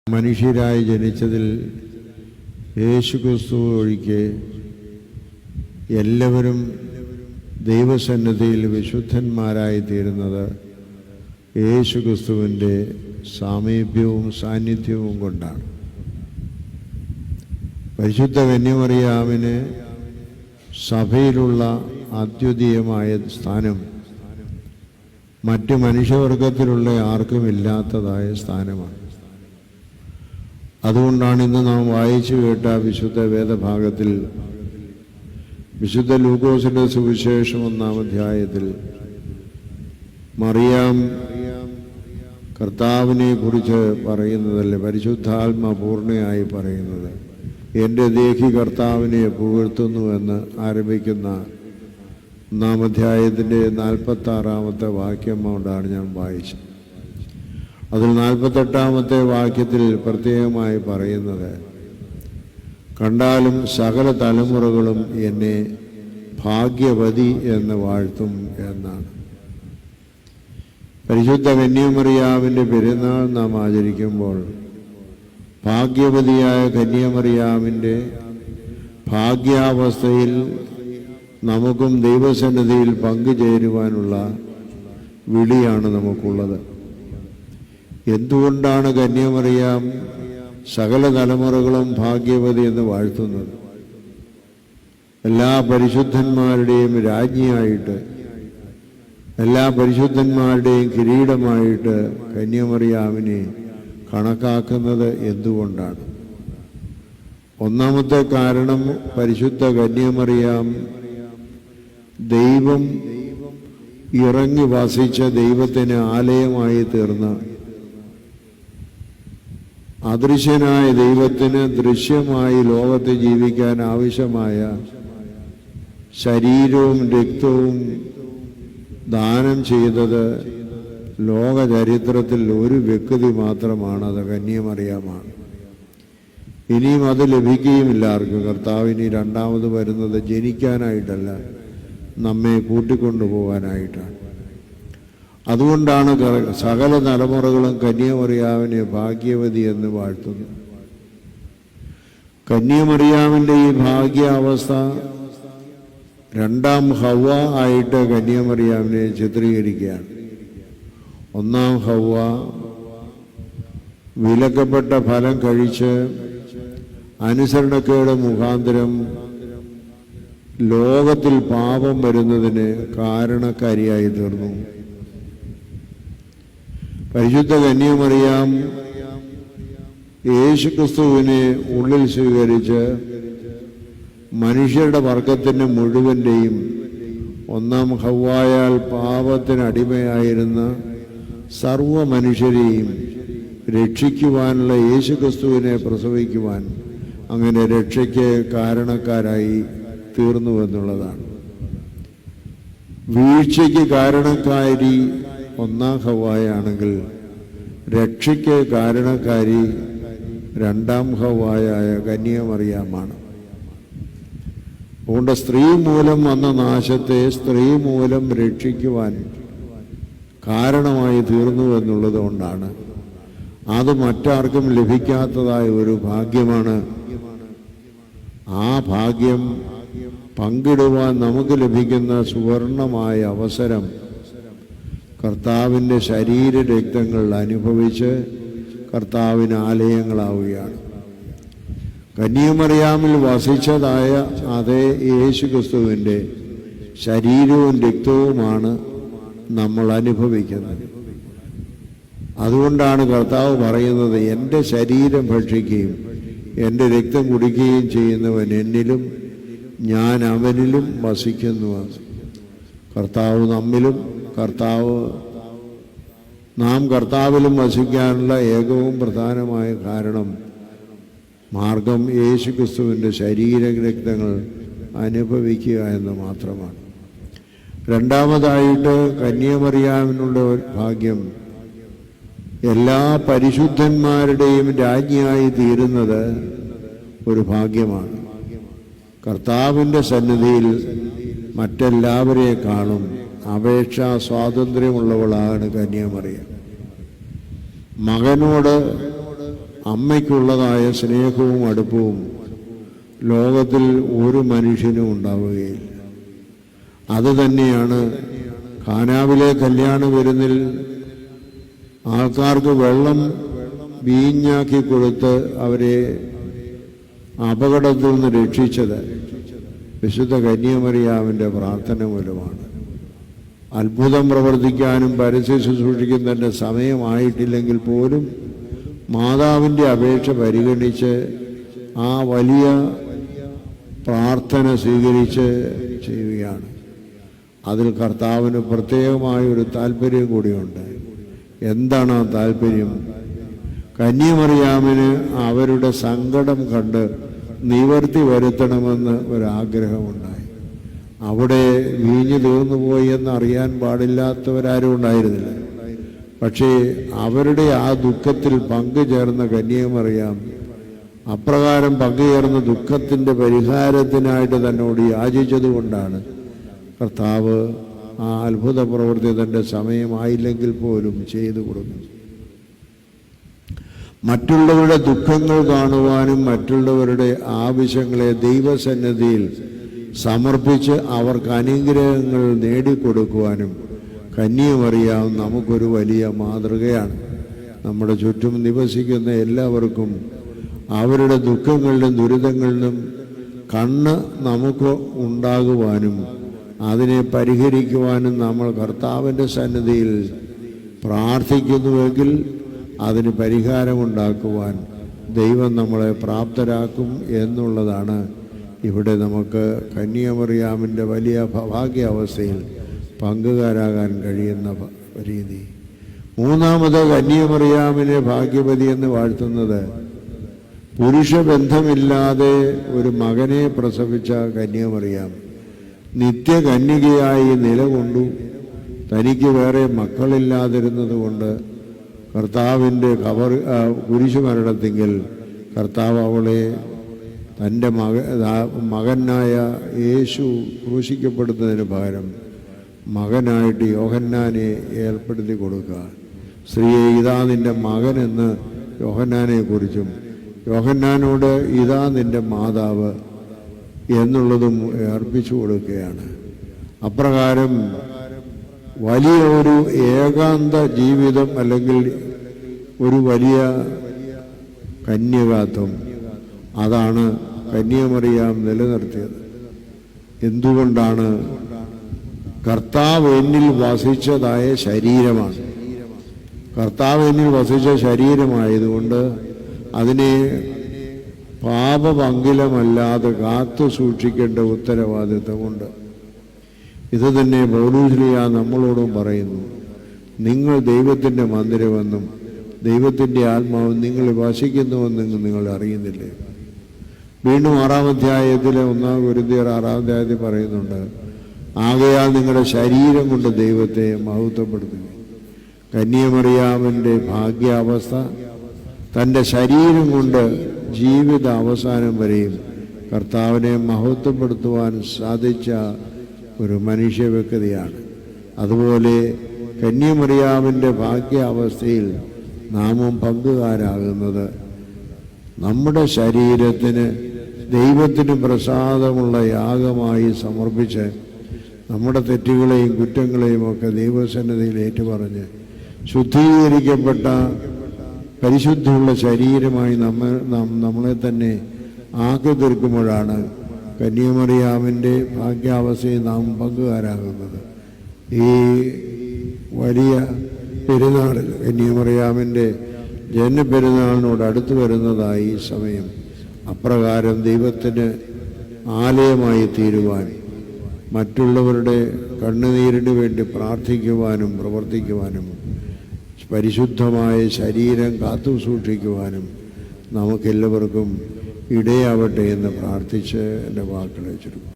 മനുഷ്യരായി ജനിച്ചതിൽ യേശുക്രിസ്തു ഒഴികെ എല്ലാവരും ദൈവസന്നിധിയിൽ വിശുദ്ധന്മാരായി തീരുന്നത് യേശുക്രിസ്തുവിൻ്റെ സാമീപ്യവും സാന്നിധ്യവും കൊണ്ടാണ്. പരിശുദ്ധ കന്യമറിയാമിന് സഭയിലുള്ള അദ്വിതീയമായ സ്ഥാനം മറ്റ് മനുഷ്യവർഗത്തിലുള്ള ആർക്കുമില്ലാത്തതായ സ്ഥാനമാണ്. അതുകൊണ്ടാണ് ഇന്ന് നാം വായിച്ചു കേട്ട വിശുദ്ധ വേദഭാഗത്തിൽ വിശുദ്ധ ലൂക്കോസിൻ്റെ സുവിശേഷം 1-ാം അധ്യായത്തിൽ മറിയാം കർത്താവിനെ കുറിച്ച് പറയുന്നതല്ലേ, പരിശുദ്ധാത്മ പൂർണ്ണയായി പറയുന്നത്, എൻ്റെ ദേഹി കർത്താവിനെ പുകഴ്ത്തുന്നു എന്ന് ആരംഭിക്കുന്ന 1-ാം അധ്യായത്തിൻ്റെ 46-ാമത്തെ വാക്യം കൊണ്ടാണ് ഞാൻ വായിച്ചത്. അതിൽ 48-ാമത്തെ വാക്യത്തിൽ പ്രത്യേകമായി പറയുന്നത്, കണ്ടാലും സകല തലമുറകളും എന്നെ ഭാഗ്യവതി എന്ന് വാഴ്ത്തും എന്നാണ്. പരിശുദ്ധ കന്യമറിയാമിൻ്റെ പെരുന്നാൾ നാം ആചരിക്കുമ്പോൾ ഭാഗ്യവതിയായ കന്യമറിയാമിൻ്റെ ഭാഗ്യാവസ്ഥയിൽ നമുക്കും ദൈവസന്നിധിയിൽ പങ്കുചേരുവാനുള്ള വിളിയാണ് നമുക്കുള്ളത്. എന്തുകൊണ്ടാണ് കന്യമറിയാം സകല തലമുറകളും ഭാഗ്യവതി എന്ന് വാഴ്ത്തുന്നത്? എല്ലാ പരിശുദ്ധന്മാരുടെയും രാജ്ഞിയായിട്ട്, എല്ലാ പരിശുദ്ധന്മാരുടെയും കിരീടമായിട്ട് കന്യമറിയാമിനെ കണക്കാക്കുന്നത് എന്തുകൊണ്ടാണ്? ഒന്നാമത്തെ കാരണം, പരിശുദ്ധ കന്യമറിയാം ദൈവം ഇറങ്ങി വസിച്ച ദൈവത്തിന് ആലയമായി തീർന്ന, അദൃശ്യനായ ദൈവത്തിന് ദൃശ്യമായി ലോകത്ത് ജീവിക്കാൻ ആവശ്യമായ ശരീരവും രക്തവും ദാനം ചെയ്തത് ലോക ചരിത്രത്തിൽ ഒരു വ്യക്തി മാത്രമാണ്, അത് കന്യമറിയാമാണ്. ഇനിയും അത് ലഭിക്കുകയുമില്ല ആർക്കും. കർത്താവിന് രണ്ടാമത് വരുന്നത് ജനിക്കാനായിട്ടല്ല, നമ്മെ കൂട്ടിക്കൊണ്ടുപോകാനായിട്ടാണ്. അതുകൊണ്ടാണ് സകല തലമുറകളും കന്യമറിയാമിനെ ഭാഗ്യവതി എന്ന് വാഴ്ത്തുന്നത്. കന്യമറിയാമിൻ്റെ ഈ ഭാഗ്യാവസ്ഥ രണ്ടാം ഹവ്വ ആയിട്ട് കന്യമറിയാമിനെ ചിത്രീകരിക്കുകയാണ്. ഒന്നാം ഹവ്വ വിലക്കപ്പെട്ട ഫലം കഴിച്ച് അനുസരണക്കേട് മുഖാന്തരം ലോകത്തിൽ പാപം വരുന്നതിന് കാരണക്കാരിയായി തീർന്നു. പരിശുദ്ധ കന്യമറിയാം യേശുക്രിസ്തുവിനെ ഉള്ളിൽ സ്വീകരിച്ച് മനുഷ്യരുടെ വർഗത്തിൻ്റെ മുഴുവൻ്റെയും ഒന്നാം ഹവ്വായാൽ പാപത്തിന് അടിമയായിരുന്ന സർവ മനുഷ്യരെയും രക്ഷിക്കുവാനുള്ള യേശുക്രിസ്തുവിനെ പ്രസവിക്കുവാൻ, അങ്ങനെ രക്ഷയ്ക്ക് കാരണക്കാരായി തീർന്നുവെന്നുള്ളതാണ്. വീഴ്ചയ്ക്ക് കാരണക്കാരി ഒന്നാം ഹവ്വായാണെങ്കിൽ രക്ഷയ്ക്ക് കാരണക്കാരി രണ്ടാം ഹവ്വായായ കന്യമറിയാമാണ്. അതുകൊണ്ട് സ്ത്രീ മൂലം വന്ന നാശത്തെ സ്ത്രീ മൂലം രക്ഷിക്കുവാൻ കാരണമായി തീർന്നു എന്നുള്ളത് കൊണ്ടാണ് അത് മറ്റാർക്കും ലഭിക്കാത്തതായ ഒരു ഭാഗ്യമാണ്. ആ ഭാഗ്യം പങ്കിടുവാൻ നമുക്ക് ലഭിക്കുന്ന സുവർണമായ അവസരം കർത്താവിൻ്റെ ശരീര രക്തങ്ങൾ അനുഭവിച്ച് കർത്താവിന് ആലയങ്ങളാവുകയാണ്. കന്യമറിയാമിൽ വസിച്ചതായ അതേ യേശുക്രിസ്തുവിൻ്റെ ശരീരവും രക്തവുമാണ് നമ്മൾ അനുഭവിക്കുന്നത്. അതുകൊണ്ടാണ് കർത്താവ് പറയുന്നത്, എൻ്റെ ശരീരം ഭക്ഷിക്കുകയും എൻ്റെ രക്തം കുടിക്കുകയും ചെയ്യുന്നവൻ എന്നിലും ഞാൻ അവനിലും വസിക്കുന്നുവെന്ന്. കർത്താവ് നമ്മിലും നാം കർത്താവിലും വസിക്കാനുള്ള ഏറ്റവും പ്രധാനമായ മാർഗം യേശുക്രിസ്തുവിൻ്റെ ശരീര രക്തങ്ങൾ അനുഭവിക്കുക എന്ന് മാത്രമാണ്. രണ്ടാമതായിട്ട് കന്യമറിയാമിനുള്ള ഭാഗ്യം എല്ലാ പരിശുദ്ധന്മാരുടെയും രാജ്ഞിയായി തീരുന്നത് ഒരു ഭാഗ്യമാണ്. കർത്താവിൻ്റെ സന്നിധിയിൽ മറ്റെല്ലാവരെക്കാളും അപേക്ഷാ സ്വാതന്ത്ര്യമുള്ളവളാണ് കന്യാമറിയം. മകനോട് അമ്മയ്ക്കുള്ളതായ സ്നേഹവും അടുപ്പവും ലോകത്തിൽ ഒരു മനുഷ്യനും ഉണ്ടാവുകയില്ല. അതുതന്നെയാണ് ഖാനാവിലെ കല്യാണ വിരുന്നിൽ ആൾക്കാർക്ക് വെള്ളം വീഞ്ഞാക്കി കൊടുത്ത് അവരെ അപകടത്തിൽ നിന്ന് രക്ഷിച്ചത് വിശുദ്ധ കന്യാമറിയാമിൻ്റെ പ്രാർത്ഥന മൂലമാണ്. അത്ഭുതം പ്രവർത്തിക്കാനും പരസ്യ ശുശ്രൂഷിക്കുന്നതിൻ്റെ സമയമായിട്ടില്ലെങ്കിൽ പോലും മാതാവിൻ്റെ അപേക്ഷ പരിഗണിച്ച് ആ വലിയ പ്രാർത്ഥന സ്വീകരിച്ച് ചെയ്യുകയാണ്. അതിൽ കർത്താവിന് പ്രത്യേകമായൊരു താല്പര്യം കൂടിയുണ്ട്. എന്താണ് ആ താല്പര്യം? കന്യാമറിയാമിന് അവരുടെ സങ്കടം കണ്ട് നിവർത്തി വരുത്തണമെന്ന് ഒരാഗ്രഹമുണ്ടായി. അവിടെ വീഞ്ഞു തീർന്നുപോയി എന്നറിയാൻ പാടില്ലാത്തവരാരും ഉണ്ടായിരുന്നില്ല. പക്ഷേ അവരുടെ ആ ദുഃഖത്തിൽ പങ്കുചേർന്ന കന്യാമറിയാം അപ്രകാരം പങ്കുചേർന്ന ദുഃഖത്തിൻ്റെ പരിഹാരത്തിനായിട്ട് തന്നോട് യാചിച്ചതുകൊണ്ടാണ് കർത്താവ് ആ അത്ഭുത പ്രവൃത്തി തൻ്റെ സമയമായില്ലെങ്കിൽ പോലും ചെയ്തു കൊടുക്കും. മറ്റുള്ളവരുടെ ദുഃഖങ്ങൾ കാണുവാനും മറ്റുള്ളവരുടെ ആവശ്യങ്ങളെ ദൈവസന്നിധിയിൽ സമർപ്പിച്ച് അവർക്ക് അനുഗ്രഹങ്ങൾ നേടിക്കൊടുക്കുവാനും കന്യാമറിയാം നമുക്കൊരു വലിയ മാതൃകയാണ്. നമ്മുടെ ചുറ്റും നിവസിക്കുന്ന എല്ലാവർക്കും അവരുടെ ദുഃഖങ്ങളിലും ദുരിതങ്ങളിലും കണ്ണ് നമുക്ക് ഉണ്ടാകുവാനും അതിനെ പരിഹരിക്കുവാനും നമ്മൾ കർത്താവിൻ്റെ സന്നിധിയിൽ പ്രാർത്ഥിക്കുന്നുവെങ്കിൽ അതിന് പരിഹാരമുണ്ടാക്കുവാൻ ദൈവം നമ്മളെ പ്രാപ്തരാക്കും എന്നുള്ളതാണ് ഇവിടെ നമുക്ക് കന്യാമറിയാമിൻ്റെ വലിയ ഭാഗ്യാവസ്ഥയിൽ പങ്കുകാരാകാൻ കഴിയുന്ന രീതി. മൂന്നാമത് കന്യാമറിയാമിനെ ഭാഗ്യവതി എന്ന് വാഴ്ത്തുന്നത് പുരുഷബന്ധമില്ലാതെ ഒരു മകനെ പ്രസവിച്ച കന്യാമറിയാം നിത്യകന്യകയായി നിലകൊണ്ടു. തനിക്ക് വേറെ മക്കളില്ലാതിരുന്നത് കൊണ്ട് കർത്താവിൻ്റെ കുരിശുമരണത്തിങ്കിൽ കർത്താവ് അവളെ തൻ്റെ മകനായ യേശു ക്രൂശിക്കപ്പെടുന്നതിന് പകരം മകനായിട്ട് യോഹന്നാനെ ഏർപ്പെടുത്തി കൊടുക്കുക. സ്ത്രീയെ, ഇതാ നിൻ്റെ മകനെന്ന് യോഹന്നാനെക്കുറിച്ചും യോഹന്നാനോട് ഇതാ നിൻ്റെ മാതാവ് എന്നുള്ളതും ഏർപ്പിച്ചു കൊടുക്കുകയാണ്. അപ്രകാരം വലിയ ഒരു ഏകാന്ത ജീവിതം അല്ലെങ്കിൽ ഒരു വലിയ കന്യകാത്വം അതാണ് കന്യാമറിയാം നിലനിർത്തിയത്. എന്തുകൊണ്ടാണ്? കർത്താവ് എന്നിൽ വസിച്ചതായ ശരീരമാണ്. കർത്താവ് എന്നിൽ വസിച്ച ശരീരമായതുകൊണ്ട് അതിനെ പാപപങ്കിലമല്ലാതെ കാത്തു സൂക്ഷിക്കേണ്ട ഉത്തരവാദിത്വമുണ്ട്. ഇത് തന്നെ പൗലോസ്ലീഹ നമ്മളോടും പറയുന്നു. നിങ്ങൾ ദൈവത്തിൻ്റെ മന്ദിരമെന്നും ദൈവത്തിൻ്റെ ആത്മാവ് നിങ്ങളെ വസിക്കുന്നുവെന്നും നിങ്ങൾ അറിയുന്നില്ലേ? വീണ്ടും 6-ാം അധ്യായത്തിലെ 1 കൊരിന്ത്യർ 6-ാം അധ്യായത്തിൽ പറയുന്നുണ്ട്, ആകയാൽ നിങ്ങളുടെ ശരീരം കൊണ്ട് ദൈവത്തെ മഹത്വപ്പെടുത്തുക. കന്യാമറിയാമിൻ്റെ ഭാഗ്യാവസ്ഥ തൻ്റെ ശരീരം കൊണ്ട് ജീവിത അവസാനം വരെയും കർത്താവിനെ മഹത്വപ്പെടുത്തുവാൻ സാധിച്ച ഒരു മനുഷ്യ വ്യക്തിയാണ്. അതുപോലെ കന്യാമറിയാമിൻ്റെ ഭാഗ്യാവസ്ഥയിൽ നാമും പങ്കുകാരാകുന്നത് നമ്മുടെ ശരീരത്തിന് ദൈവത്തിന് പ്രസാദമുള്ള യാഗമായി സമർപ്പിച്ച് നമ്മുടെ തെറ്റുകളെയും കുറ്റങ്ങളെയും ഒക്കെ ദൈവസന്നിധിയിൽ ഏറ്റുപറഞ്ഞ് ശുദ്ധീകരിക്കപ്പെട്ട പരിശുദ്ധിയുള്ള ശരീരമായി നമ്മളെ തന്നെ ആക്കി തീർക്കുമ്പോഴാണ് കന്യാമറിയാമിൻ്റെ ഭാഗ്യാവസ്ഥയിൽ നാം പങ്കുകാരാകുന്നത്. ഈ വലിയ പെരുന്നാളിൽ കന്യാമറിയാമിൻ്റെ ജനപ്പെരുന്നാളിനോട് അടുത്തു വരുന്നതായി ഈ സമയം അപ്രകാരം ദൈവത്തിന് ആലയമായി തീരുവാൻ, മറ്റുള്ളവരുടെ കണ്ണുനീരിന് വേണ്ടി പ്രാർത്ഥിക്കുവാനും പ്രവർത്തിക്കുവാനും പരിശുദ്ധമായ ശരീരം കാത്തു സൂക്ഷിക്കുവാനും നമുക്കെല്ലാവർക്കും ഇടയാവട്ടെ എന്ന് പ്രാർത്ഥിച്ച് എൻ്റെ വാക്കുകളെ ചുരുക്കും.